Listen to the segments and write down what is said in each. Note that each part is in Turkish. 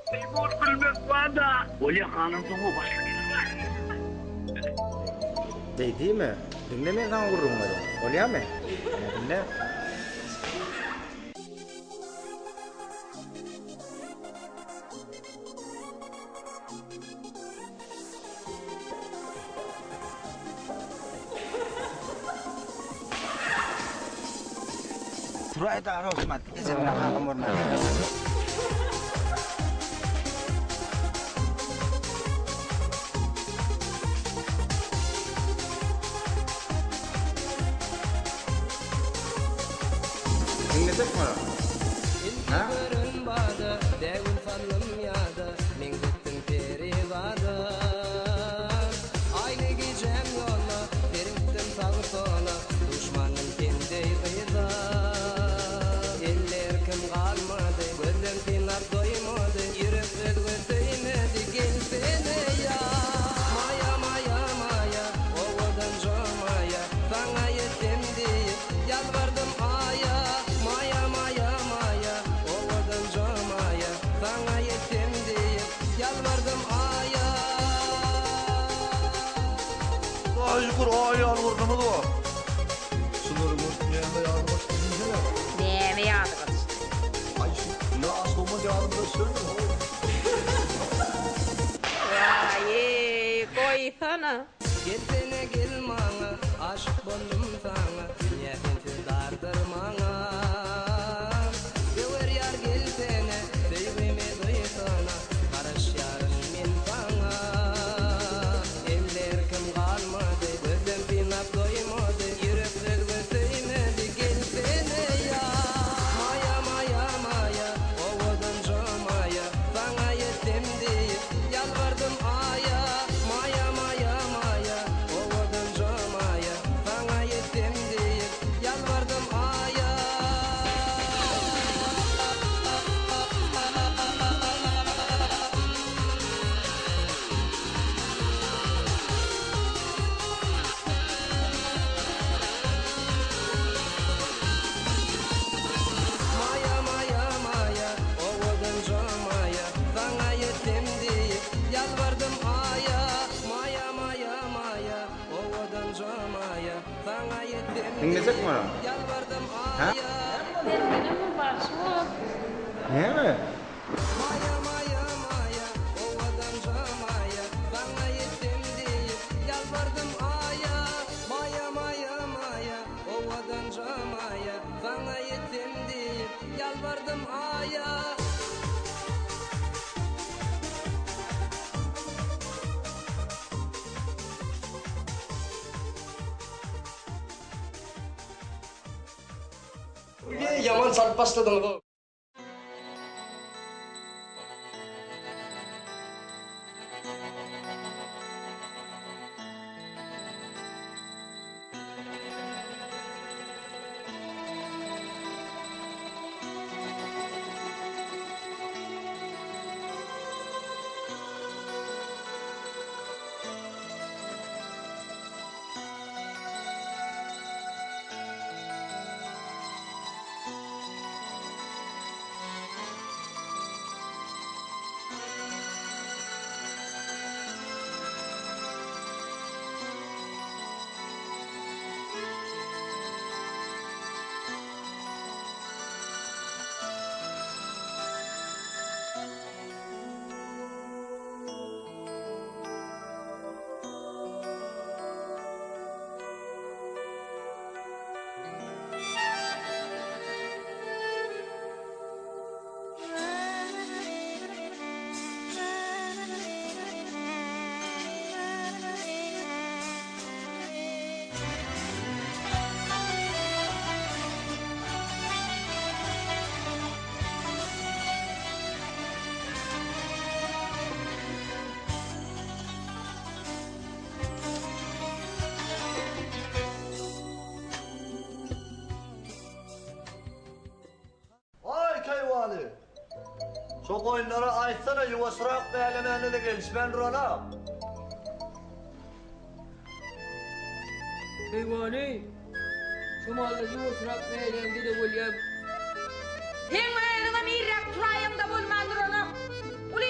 Timur bilmek var da. Olya kanunduğu başka biri var. Değil mi? Dinlemeyen kan kururum var. Oluyor mu? Dinle. Surat da Osman. Sen nak kamu mana? Dinledik mi? Ha? Şükür ay yalvardım da. Sınırı neyme yardım ettiğinde Neyme yardım ettiğinde? Ay şu ne aslında yardım söylüyor. Vay koy sana. Gitene gelmana aşık buldum sana niyetin dardırmana Gever yar gelsene sevgimi duysana karış yarın min bana eller kim kalmadı gözüm pinap doymadı yürekler götüymedi gelsene ya Maya maya maya ovadan camaya sana yetim diye yalvardım aya Maya maya maya ovadan camaya sana yetim diye yalvardım aya Maya maya maya ovadan camaya sana yetim diye yalvardım aya Maya maya maya ovadan camaya sana yetim Dinledik mi? yalvardım Ha? aya Benim var şu. Ne mi? Maya maya maya ovadan camaya sana yetim diye yalvardım aya Maya maya maya ovadan camaya sana yetim diye yalvardım aya Yaman sarıp başladın bu. Ay kayvali. Çok oyunlara açsana yuvasırak beğenlemene de geliş ben Rona. Hayvani, şu maldaki mısrak beğendi de William. Hem ayağına mirak turayım da bulmandır onu. Ulu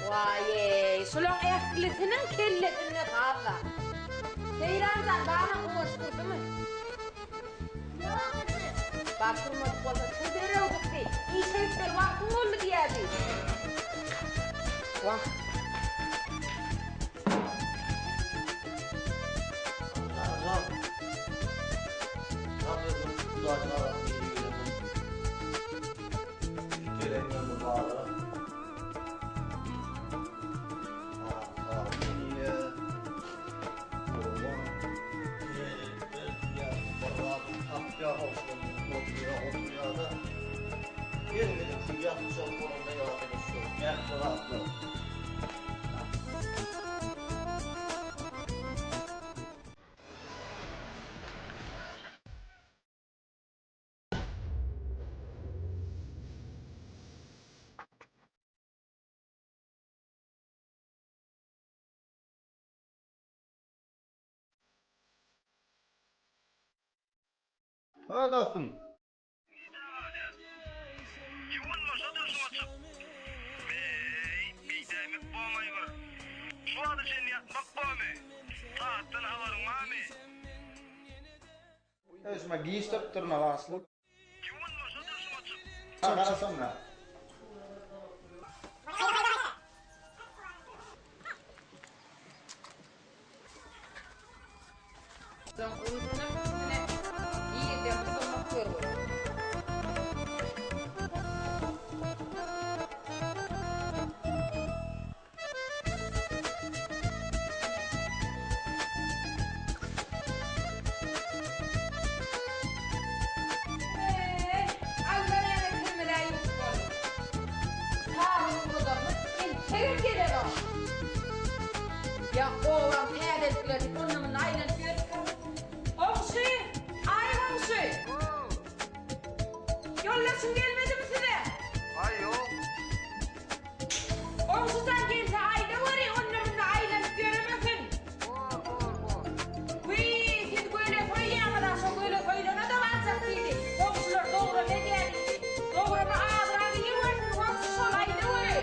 Vay, sulon ehlisinin kellesine fazla. Seyrancan bana konuşturdu mu? Bakırmadık olsa çözdere olduk değil. İyi şeyler vaktin oldu diyerdi. Vah. Ha dostum. Özüme giyiştirip durma vaslı. Karasam da. Sen uygunun üstüne iyi de mısırmak görüyor. Allah'ın emeklemeler yok olur. Sağlık buradan enterim gelir o. Ya oğlan peyderlikleri burnumun aynen görür. Komşu! Ay komşu! Yollasın gelmedi mi size? Ay yok. Komşudan gelse ayda var ya onunla aylanıp göremezsin. Vii siz böyle söyleyemeden sonra böyle söylene de varsaktıydı. Komşular doğru ne diyerdi? Doğru mu ağzına iyi varsın komşu sol ayda var ya.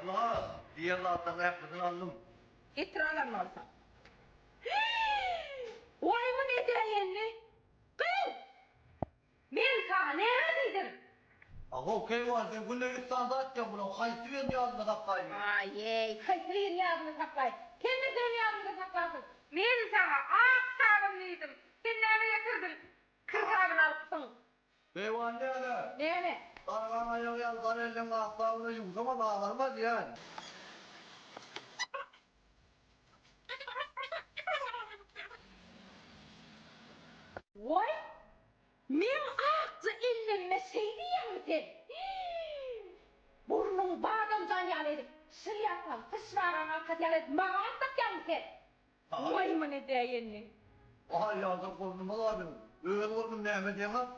Allah, diğer alttan ayaklarını aldım. İttiralar mı olsa? Vay mı ne diyenli? Kız! Ben sana ne dediydim? Aha kayvar, ben bunu İstanbul'da atacağım bunu. Haydi ver yanına kaptayım. Ay, kaçırın yağını saklayın. Kendisinin yağını saklarsın. Ben sana sağlamlıydım. Dinlerini yatırdın. Kırkabını alıpsın. Kayvar ne öyle? Ne? Karvan ayağı yazdan elden aslanına yumuşama dağılmaz yani. Vay! Men ağzı ellenmeseydi yağdı. Burnun bağlamdan yağlıydı. Sır yapmam, kısmağın arka yağlıydı. Mağazdak yağlıydı. Vay mı ne diyenli? Aha yazık burnuma vardım. Öyle burnum nehmet yemem.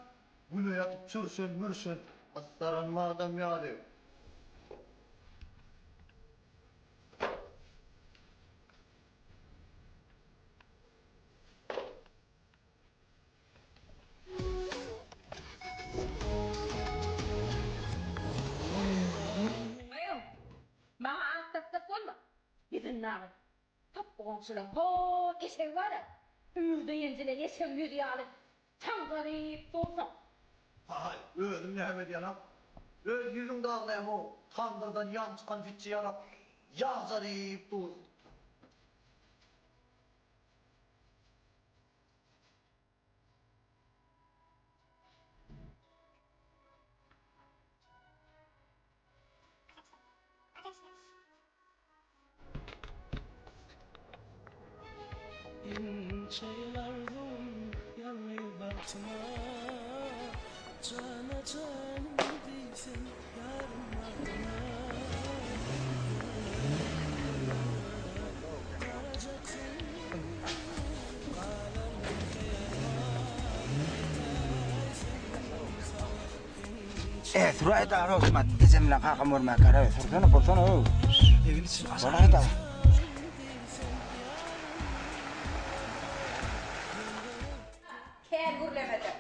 Bunu yatıp sürsün mürsün. Aslanın adam yağdı. Ayol, bana anlattık olma. Gidin narin. Tıpkı komşular, hoo eşeği var ya. Ürde yenciler eşeği yürüyelim. Tam garip dursun. Ay öldüm nehmet yanam. Öl yüzüm dağlayam o. Tandırdan yan çıkan fitçi yanam. Yağ zarip dur. Şeylerden yanıyor baktığıma Cana canım değilsin yarım ardına Varacaksın Surayda ara Osman. Bizimle kakam vurmaya karar. Sorsana o. Evin için Surayda. Kel gürlemedi.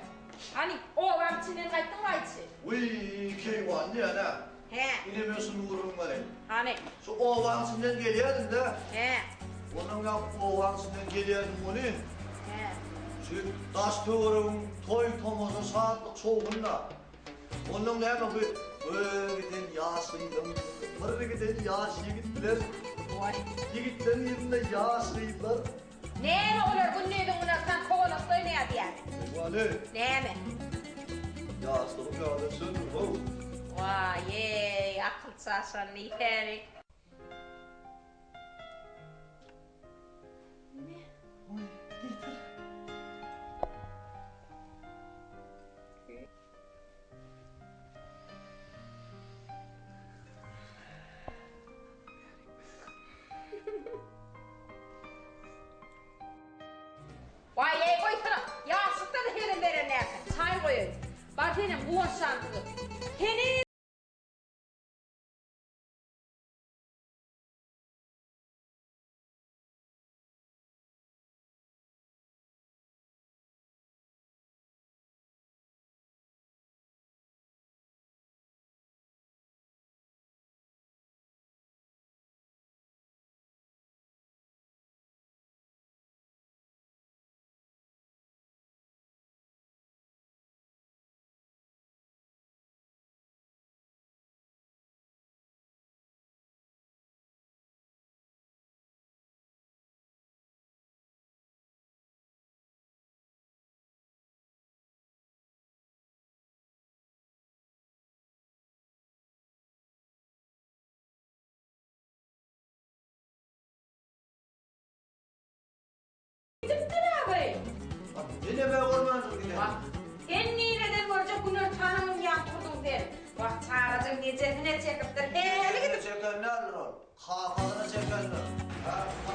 Hani oğlan içinden kayttın mı içi? Uy keyvan diye ne? He. İnemiyorsun vururum bari. Hani? Şu oğlansından geliyordun da. He. Onun ya oğlansından geliyordun onu. He. Şu taş tövrüm toy tomozu saatlik soğuğunda. Onun ne yapma böyle giden yaşlıydım. Böyle giden yaş yigitler. Vay. Yigitlerin yerinde yaşlıydılar. Ne mi olur bu neydin buna sen kovalık oynaya diye? Vale. Ne mi? Yaşlılık yağdırsın. Oh. Vay ey akıl saçan neyteri. Vay ey koy sana. Yastıkta da herin verin nerede? Çay koyun. Bak benim bu şanslı. Senin gittin abi. Yine ben ormancılık gidelim. Bak, en neyden görecek bunu tanımın yankurdun der. Bak çağıracağım gecesine çekiptir. Hele gidip. Çekenler ol. Kalkadına çekenler. Ha, ha.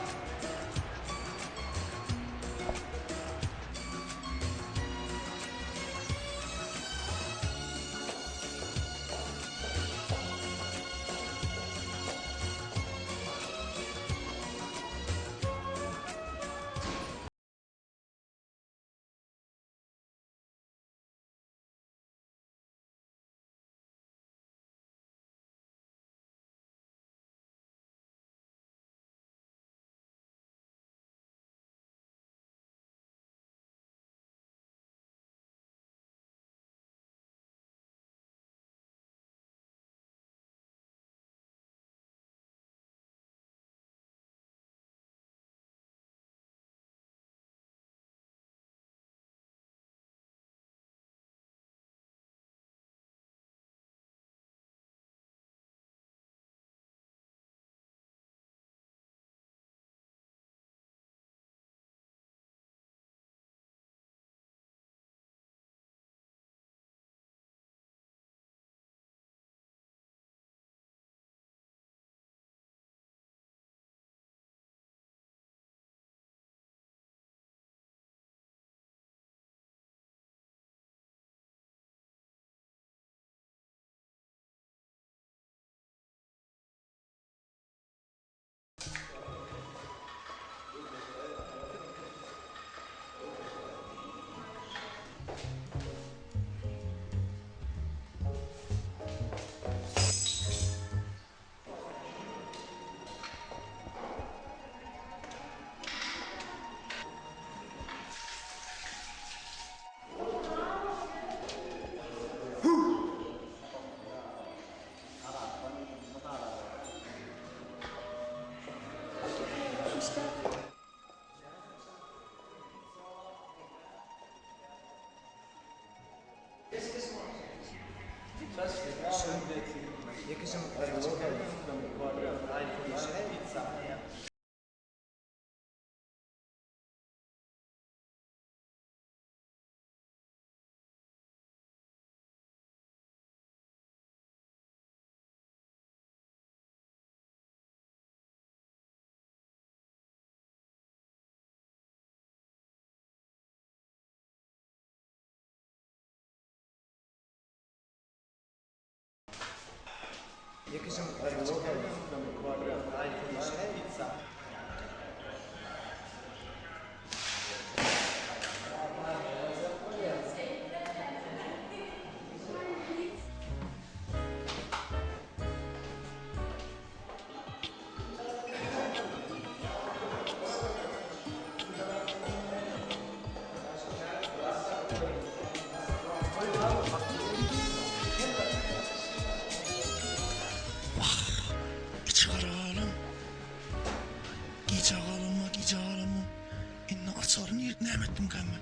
ne ettim kanma.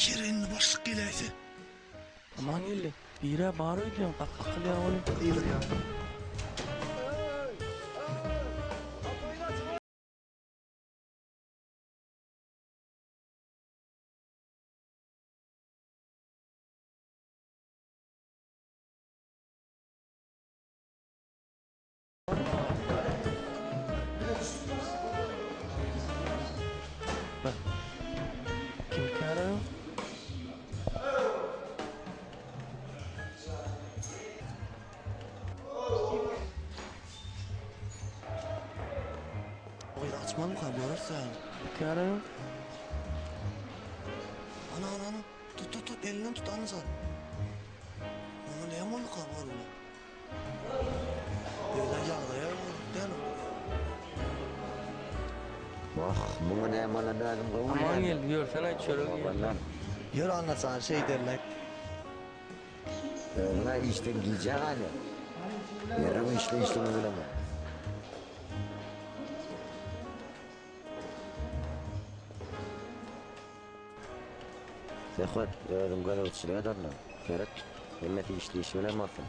Yerini başlık geleyse. Aman geldi. Bire bağırıyor diyorum. Akıl ya onu. İyidir ya. Kim çağırıyor? Oy açman mı görürsen? Çağırıyor. Ana. Tut elinden tut anı sen. Ana ne yaman var onu? Böyle yağda ya değil mi? Bak bunu ne bana lazım kavun Aman geldi. Görsene içeri gel. Vallahi Yürü anlatsana şey derler. öyle işte giyeceksin hani. Yarım işte uygulama. Sekhat, yardım kadar uçuşluğa darla. Ferhat, hemmeti işi bilemezsin.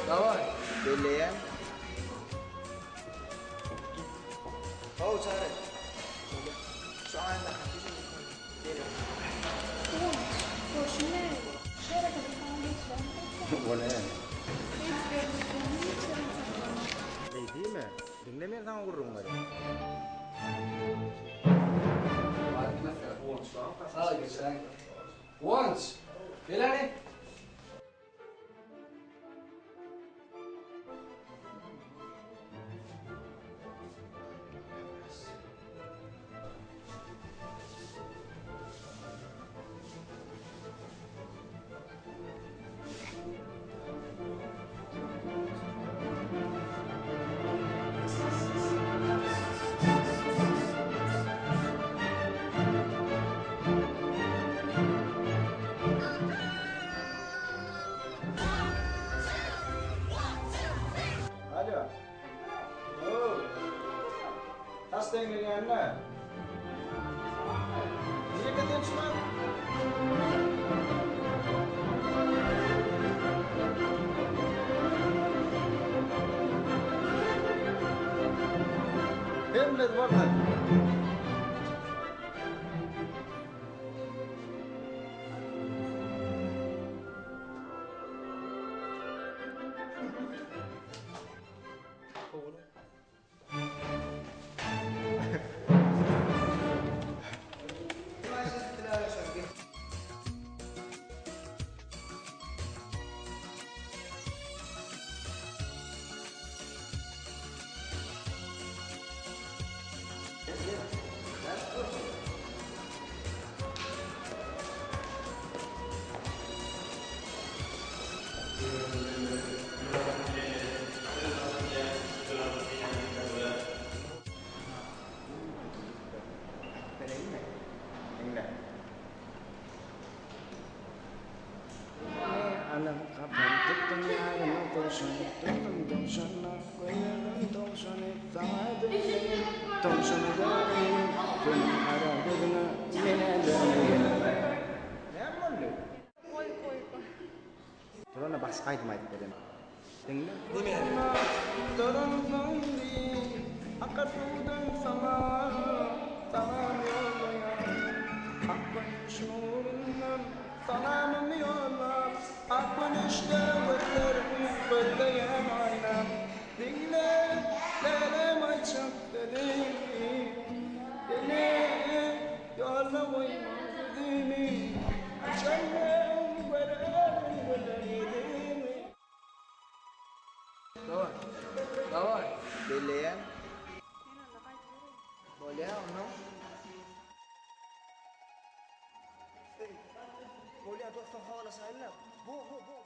Давай. Belleyen. Hau çare. Şu anda Bu ne? Değil mi? Dinlemeden vururum var ya. Al geçen. Once. Gel hani. Alo. Oo. Hasta geliyor ne? Niye gidiyorsun lan? Hem de var da. Alam kapan tuttum yarını tavşanı tuttum tavşanı koyarım tavşanı sağdım tavşanı döneyim dönüm aradığını yine döneyim. Ne oldu? Koy. Turana başka aytmaydı dedim. Dinle. Dağdan akarsudan sana salam yollayan Akbaş nurundan salamımı yolla Akbanışta gözlerimi gözleyen aynam Dinle lelem açıp dedim Dile yolla koyma dediğimi Açanım veren gözlerimi Давай. Belleyen. Boleh onu. Boleh dostum havalı sayılır. Bu.